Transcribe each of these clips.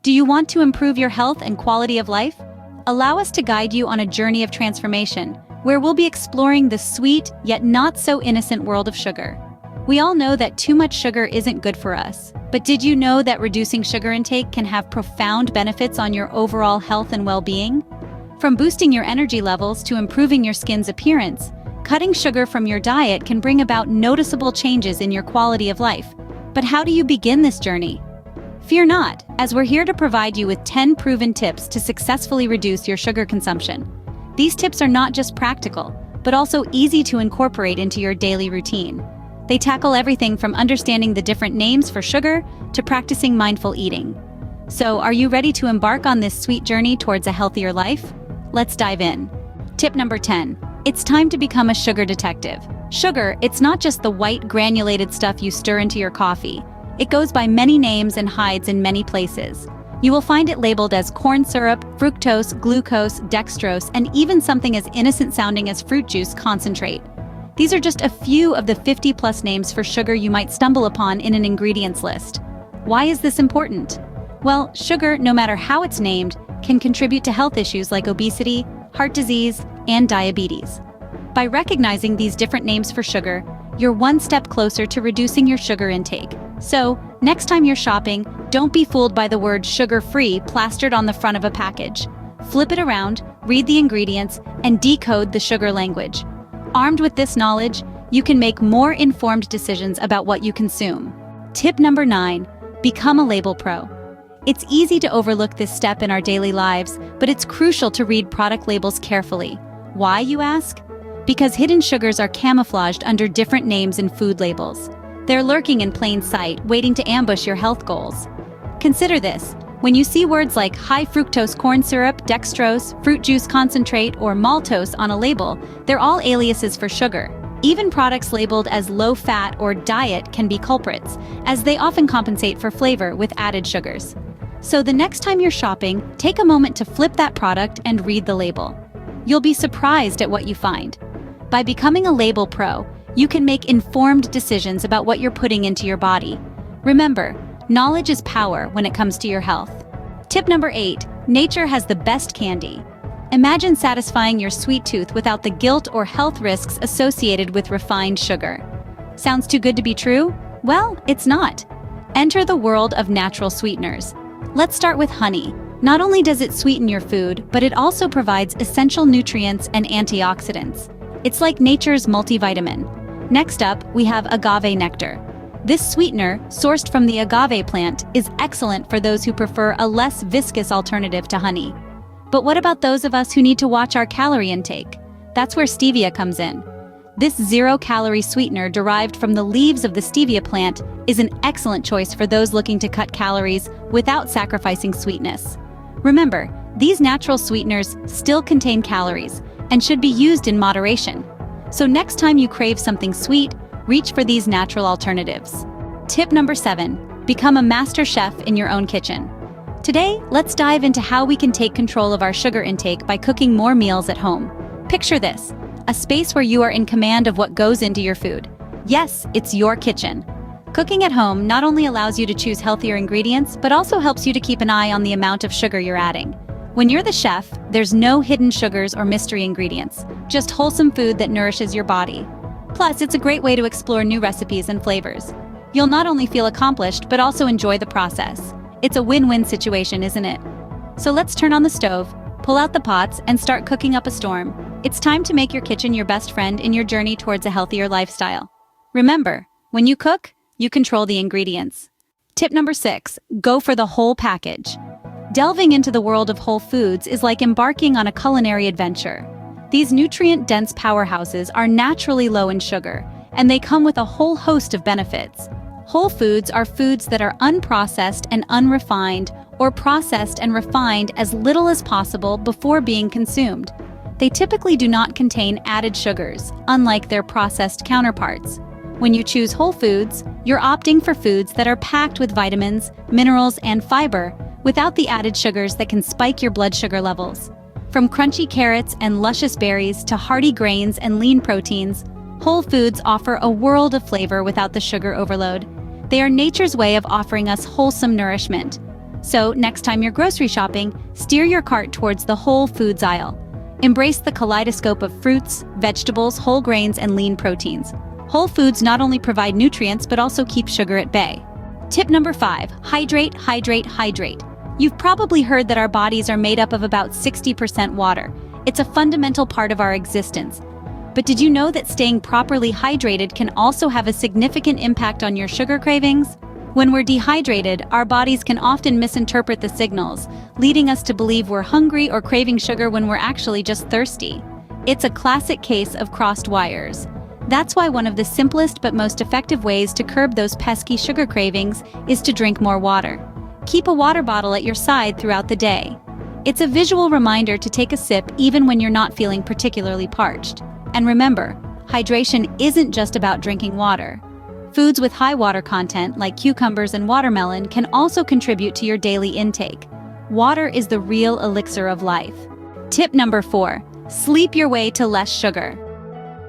Do you want to improve your health and quality of life? Allow us to guide you on a journey of transformation, where we'll be exploring the sweet, yet not so innocent world of sugar. We all know that too much sugar isn't good for us, but did you know that reducing sugar intake can have profound benefits on your overall health and well-being? From boosting your energy levels to improving your skin's appearance, cutting sugar from your diet can bring about noticeable changes in your quality of life. But how do you begin this journey? Fear not, as we're here to provide you with 10 proven tips to successfully reduce your sugar consumption. These tips are not just practical, but also easy to incorporate into your daily routine. They tackle everything from understanding the different names for sugar to practicing mindful eating. So, are you ready to embark on this sweet journey towards a healthier life? Let's dive in. Tip number 10. It's time to become a sugar detective. Sugar, it's not just the white granulated stuff you stir into your coffee. It goes by many names and hides in many places. You will find it labeled as corn syrup, fructose, glucose, dextrose, and even something as innocent sounding as fruit juice concentrate. These are just a few of the 50+ names for sugar you might stumble upon in an ingredients list. Why is this important? Well, sugar, no matter how it's named, can contribute to health issues like obesity, heart disease, and diabetes. By recognizing these different names for sugar, you're one step closer to reducing your sugar intake. So, next time you're shopping, don't be fooled by the word sugar-free plastered on the front of a package. Flip it around, read the ingredients, and decode the sugar language. Armed with this knowledge, you can make more informed decisions about what you consume. Tip number 9. Become a label pro. It's easy to overlook this step in our daily lives, but it's crucial to read product labels carefully. Why, you ask? Because hidden sugars are camouflaged under different names in food labels. They're lurking in plain sight, waiting to ambush your health goals. Consider this. When you see words like high fructose corn syrup, dextrose, fruit juice concentrate, or maltose on a label, they're all aliases for sugar. Even products labeled as low-fat or diet can be culprits, as they often compensate for flavor with added sugars. So the next time you're shopping, take a moment to flip that product and read the label. You'll be surprised at what you find. By becoming a label pro, you can make informed decisions about what you're putting into your body. Remember, knowledge is power when it comes to your health. Tip number 8. Nature has the best candy. Imagine satisfying your sweet tooth without the guilt or health risks associated with refined sugar. Sounds too good to be true? Well, it's not. Enter the world of natural sweeteners. Let's start with honey. Not only does it sweeten your food, but it also provides essential nutrients and antioxidants. It's like nature's multivitamin. Next up, we have agave nectar. This sweetener, sourced from the agave plant, is excellent for those who prefer a less viscous alternative to honey. But what about those of us who need to watch our calorie intake? That's where stevia comes in. This zero-calorie sweetener derived from the leaves of the stevia plant is an excellent choice for those looking to cut calories without sacrificing sweetness. Remember, these natural sweeteners still contain calories and should be used in moderation. So next time you crave something sweet, reach for these natural alternatives. Tip number 7. Become a master chef in your own kitchen. Today, let's dive into how we can take control of our sugar intake by cooking more meals at home. Picture this, a space where you are in command of what goes into your food. Yes, it's your kitchen. Cooking at home not only allows you to choose healthier ingredients, but also helps you to keep an eye on the amount of sugar you're adding. When you're the chef, there's no hidden sugars or mystery ingredients, just wholesome food that nourishes your body. Plus, it's a great way to explore new recipes and flavors. You'll not only feel accomplished, but also enjoy the process. It's a win-win situation, isn't it? So let's turn on the stove, pull out the pots, and start cooking up a storm. It's time to make your kitchen your best friend in your journey towards a healthier lifestyle. Remember, when you cook, you control the ingredients. Tip number 6, go for the whole package. Delving into the world of whole foods is like embarking on a culinary adventure. These nutrient-dense powerhouses are naturally low in sugar, and they come with a whole host of benefits. Whole foods are foods that are unprocessed and unrefined, or processed and refined as little as possible before being consumed. They typically do not contain added sugars, unlike their processed counterparts. When you choose whole foods, you're opting for foods that are packed with vitamins, minerals, and fiber, without the added sugars that can spike your blood sugar levels. From crunchy carrots and luscious berries to hearty grains and lean proteins, whole foods offer a world of flavor without the sugar overload. They are nature's way of offering us wholesome nourishment. So, next time you're grocery shopping, steer your cart towards the whole foods aisle. Embrace the kaleidoscope of fruits, vegetables, whole grains, and lean proteins. Whole foods not only provide nutrients but also keep sugar at bay. Tip number 5, hydrate, hydrate, hydrate. You've probably heard that our bodies are made up of about 60% water. It's a fundamental part of our existence. But did you know that staying properly hydrated can also have a significant impact on your sugar cravings? When we're dehydrated, our bodies can often misinterpret the signals, leading us to believe we're hungry or craving sugar when we're actually just thirsty. It's a classic case of crossed wires. That's why one of the simplest but most effective ways to curb those pesky sugar cravings is to drink more water. Keep a water bottle at your side throughout the day. It's a visual reminder to take a sip even when you're not feeling particularly parched. And remember, hydration isn't just about drinking water. Foods with high water content, like cucumbers and watermelon, can also contribute to your daily intake. Water is the real elixir of life. Tip number 4, sleep your way to less sugar.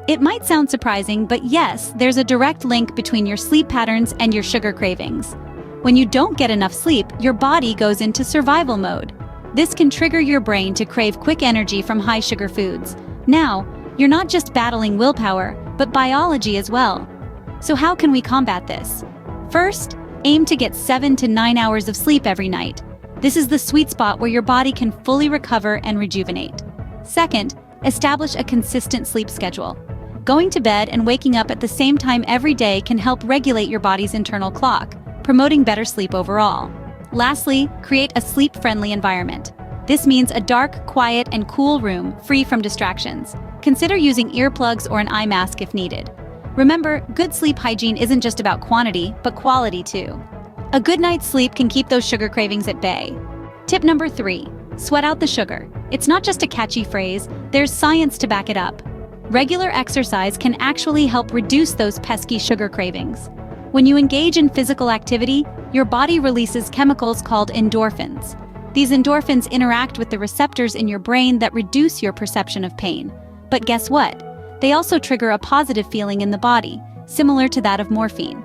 It might sound surprising, but yes, there's a direct link between your sleep patterns and your sugar cravings. When you don't get enough sleep, your body goes into survival mode. This can trigger your brain to crave quick energy from high sugar foods. Now, you're not just battling willpower, but biology as well. So how can we combat this? First, aim to get 7 to 9 hours of sleep every night. This is the sweet spot where your body can fully recover and rejuvenate. Second, establish a consistent sleep schedule. Going to bed and waking up at the same time every day can help regulate your body's internal clock, promoting better sleep overall. Lastly, create a sleep-friendly environment. This means a dark, quiet, and cool room free from distractions. Consider using earplugs or an eye mask if needed. Remember, good sleep hygiene isn't just about quantity, but quality too. A good night's sleep can keep those sugar cravings at bay. Tip number 3, sweat out the sugar. It's not just a catchy phrase, there's science to back it up. Regular exercise can actually help reduce those pesky sugar cravings. When you engage in physical activity, your body releases chemicals called endorphins. These endorphins interact with the receptors in your brain that reduce your perception of pain. But guess what? They also trigger a positive feeling in the body, similar to that of morphine.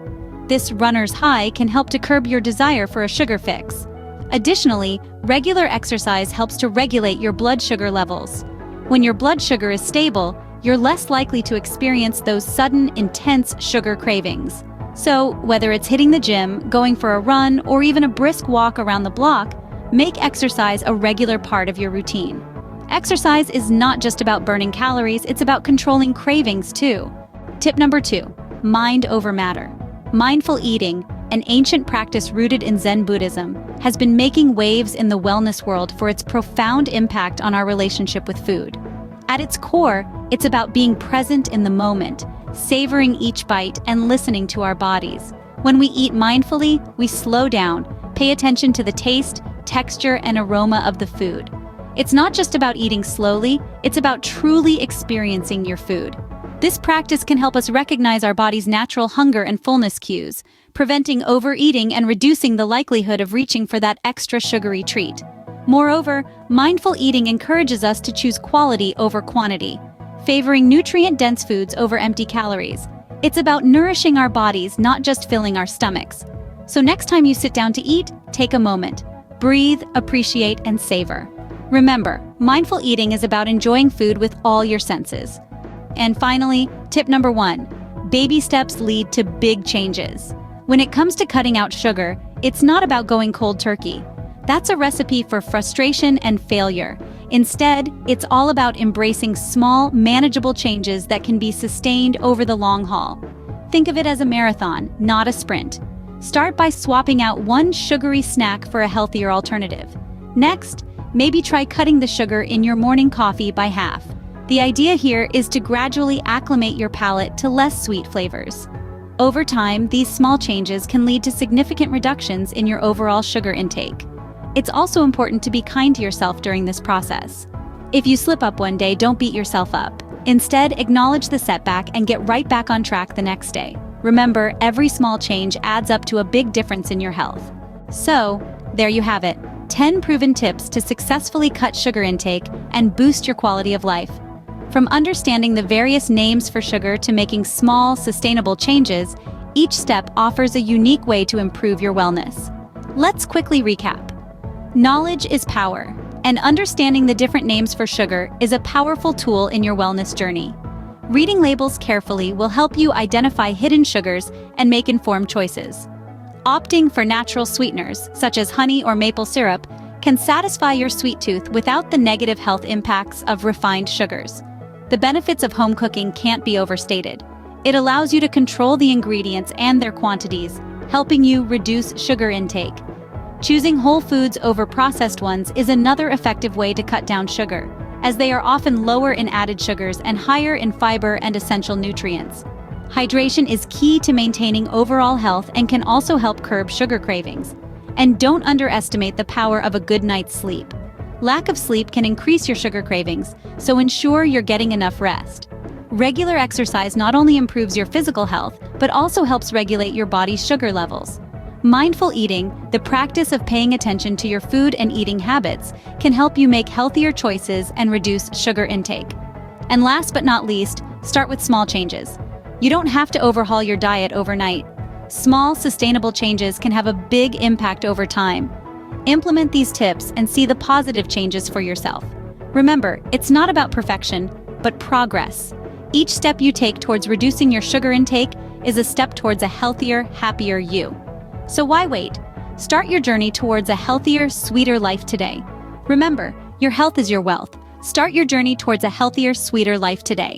This runner's high can help to curb your desire for a sugar fix. Additionally, regular exercise helps to regulate your blood sugar levels. When your blood sugar is stable, you're less likely to experience those sudden, intense sugar cravings. So, whether it's hitting the gym, going for a run, or even a brisk walk around the block, make exercise a regular part of your routine. Exercise is not just about burning calories, it's about controlling cravings too. Tip number 2, mind over matter. Mindful eating, an ancient practice rooted in Zen Buddhism, has been making waves in the wellness world for its profound impact on our relationship with food. At its core, it's about being present in the moment, savoring each bite, and listening to our bodies. When we eat mindfully, we slow down, pay attention to the taste, texture, and aroma of the food. It's not just about eating slowly, it's about truly experiencing your food. This practice can help us recognize our body's natural hunger and fullness cues, preventing overeating and reducing the likelihood of reaching for that extra sugary treat. Moreover, mindful eating encourages us to choose quality over quantity, favoring nutrient-dense foods over empty calories. It's about nourishing our bodies, not just filling our stomachs. So next time you sit down to eat, take a moment. Breathe, appreciate, and savor. Remember, mindful eating is about enjoying food with all your senses. And finally, tip number 1, baby steps lead to big changes. When it comes to cutting out sugar, it's not about going cold turkey. That's a recipe for frustration and failure. Instead, it's all about embracing small, manageable changes that can be sustained over the long haul. Think of it as a marathon, not a sprint. Start by swapping out one sugary snack for a healthier alternative. Next, maybe try cutting the sugar in your morning coffee by half. The idea here is to gradually acclimate your palate to less sweet flavors. Over time, these small changes can lead to significant reductions in your overall sugar intake. It's also important to be kind to yourself during this process. If you slip up one day, don't beat yourself up. Instead, acknowledge the setback and get right back on track the next day. Remember, every small change adds up to a big difference in your health. So, there you have it, 10 proven tips to successfully cut sugar intake and boost your quality of life. From understanding the various names for sugar to making small, sustainable changes, each step offers a unique way to improve your wellness. Let's quickly recap. Knowledge is power, and understanding the different names for sugar is a powerful tool in your wellness journey. Reading labels carefully will help you identify hidden sugars and make informed choices. Opting for natural sweeteners, such as honey or maple syrup, can satisfy your sweet tooth without the negative health impacts of refined sugars. The benefits of home cooking can't be overstated. It allows you to control the ingredients and their quantities, helping you reduce sugar intake. Choosing whole foods over processed ones is another effective way to cut down sugar, as they are often lower in added sugars and higher in fiber and essential nutrients. Hydration is key to maintaining overall health and can also help curb sugar cravings. And don't underestimate the power of a good night's sleep. Lack of sleep can increase your sugar cravings, so ensure you're getting enough rest. Regular exercise not only improves your physical health, but also helps regulate your body's sugar levels. Mindful eating, the practice of paying attention to your food and eating habits, can help you make healthier choices and reduce sugar intake. And last but not least, start with small changes. You don't have to overhaul your diet overnight. Small, sustainable changes can have a big impact over time. Implement these tips and see the positive changes for yourself. Remember, it's not about perfection, but progress. Each step you take towards reducing your sugar intake is a step towards a healthier, happier you. So why wait? Start your journey towards a healthier, sweeter life today. Remember, your health is your wealth. Start your journey towards a healthier, sweeter life today.